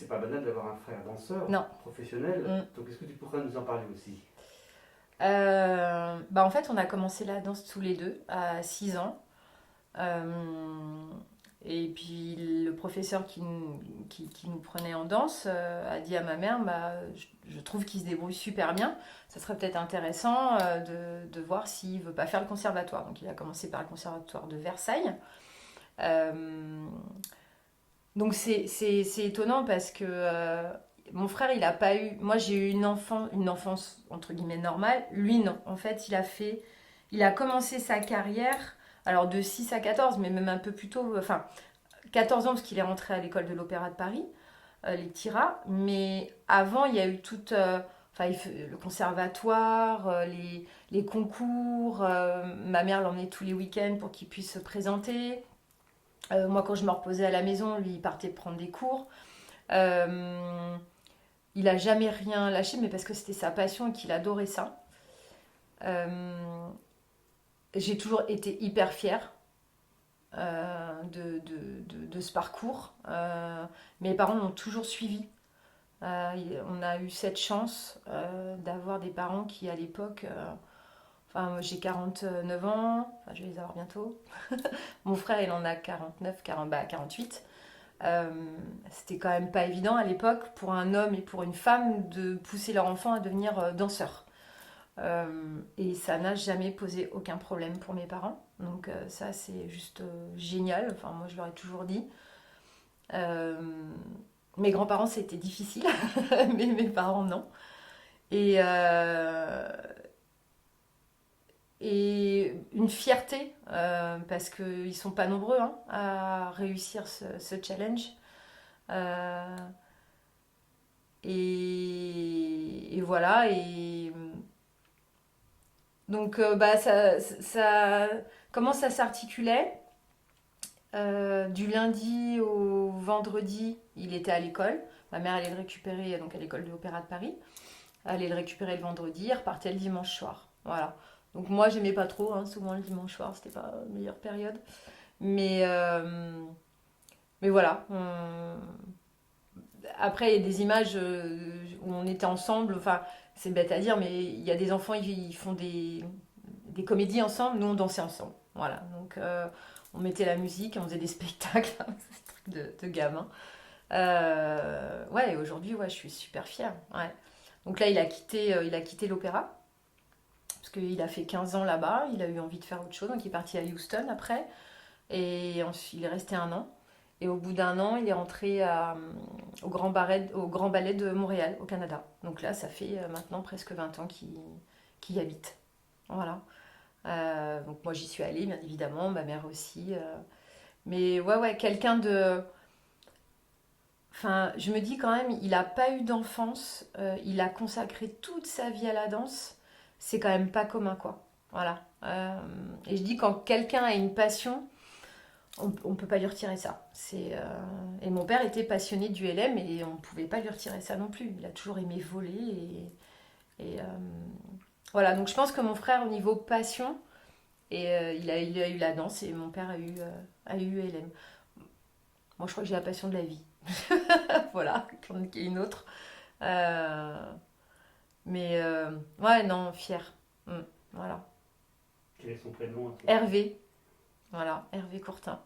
c'est pas banal d'avoir un frère danseur Non. professionnel. Mm. Donc est-ce que tu pourrais nous en parler aussi? En fait, on a commencé la danse tous les deux à 6 ans. Euh, et puis le professeur qui nous prenait en danse a dit à ma mère, je trouve qu'il se débrouille super bien. Ça serait peut-être intéressant de voir s'il veut pas faire le conservatoire. Donc il a commencé par le conservatoire de Versailles. Euh, donc c'est étonnant parce que mon frère, il a pas eu. Moi, j'ai eu une enfance entre guillemets normale. Lui, non. En fait, il a commencé sa carrière, alors de 6 à 14, mais même un peu plus tôt. Enfin, 14 ans parce qu'il est rentré à l'école de l'Opéra de Paris, les TIRA. Mais avant, il y a eu toute. Enfin, le conservatoire, les concours. Ma mère l'emmenait tous les week-ends pour qu'il puisse se présenter. Moi, quand je me reposais à la maison, lui, il partait prendre des cours. Euh, il a jamais rien lâché, mais parce que c'était sa passion et qu'il adorait ça. Euh, j'ai toujours été hyper fière de ce parcours. Mes parents l'ont toujours suivi. On a eu cette chance d'avoir des parents qui, à l'époque, enfin, moi, j'ai 49 ans, enfin, je vais les avoir bientôt. Mon frère, il en a 49, 40, 48. Euh, C'était quand même pas évident à l'époque pour un homme et pour une femme de pousser leur enfant à devenir danseur. Et ça n'a jamais posé aucun problème pour mes parents. Donc ça, c'est juste génial. Enfin, moi, je leur ai toujours dit. Euh, Mes grands-parents, c'était difficile, mais mes parents, non. Et, euh, et une fierté, parce qu'ils sont pas nombreux hein, à réussir ce challenge. Euh, et voilà. Et donc, comment ça s'articulait? Du lundi au vendredi, il était à l'école. Ma mère allait le récupérer donc à l'école de l'Opéra de Paris. Elle allait le récupérer le vendredi, il repartait le dimanche soir. Voilà. Donc moi, j'aimais pas trop, hein, souvent le dimanche soir, c'était pas la meilleure période. Mais, euh, mais voilà. Après, il y a des images où on était ensemble. Enfin, c'est bête à dire, mais il y a des enfants, ils font des comédies ensemble. Nous, on dansait ensemble. Voilà. Donc, on mettait la musique, on faisait des spectacles, des trucs de gamins. Ouais, et aujourd'hui, ouais, je suis super fière. Ouais. Donc là, il a quitté l'opéra parce qu'il a fait 15 ans là-bas. Il a eu envie de faire autre chose, donc il est parti à Houston après. Et ensuite, il est resté un an. Et au bout d'un an, il est rentré au Grand Ballet de Montréal, au Canada. Donc là, ça fait maintenant presque 20 ans qu'il y habite. Voilà. Donc moi, j'y suis allée, bien évidemment, ma mère aussi. Mais ouais, ouais, quelqu'un de... Enfin, je me dis quand même, il n'a pas eu d'enfance, il a consacré toute sa vie à la danse. C'est quand même pas commun, quoi. Voilà. Et je dis, quand quelqu'un a une passion, on ne peut pas lui retirer ça. Et mon père était passionné du LM et on ne pouvait pas lui retirer ça non plus. Il a toujours aimé voler. Et voilà, donc je pense que mon frère, au niveau passion, il a eu la danse et mon père a eu LM. Moi, je crois que j'ai la passion de la vie. Voilà, j'en ai une autre. Euh, ouais, non, fier. Voilà. Quel est son prénom à toi? Hervé, voilà, Hervé Courtin.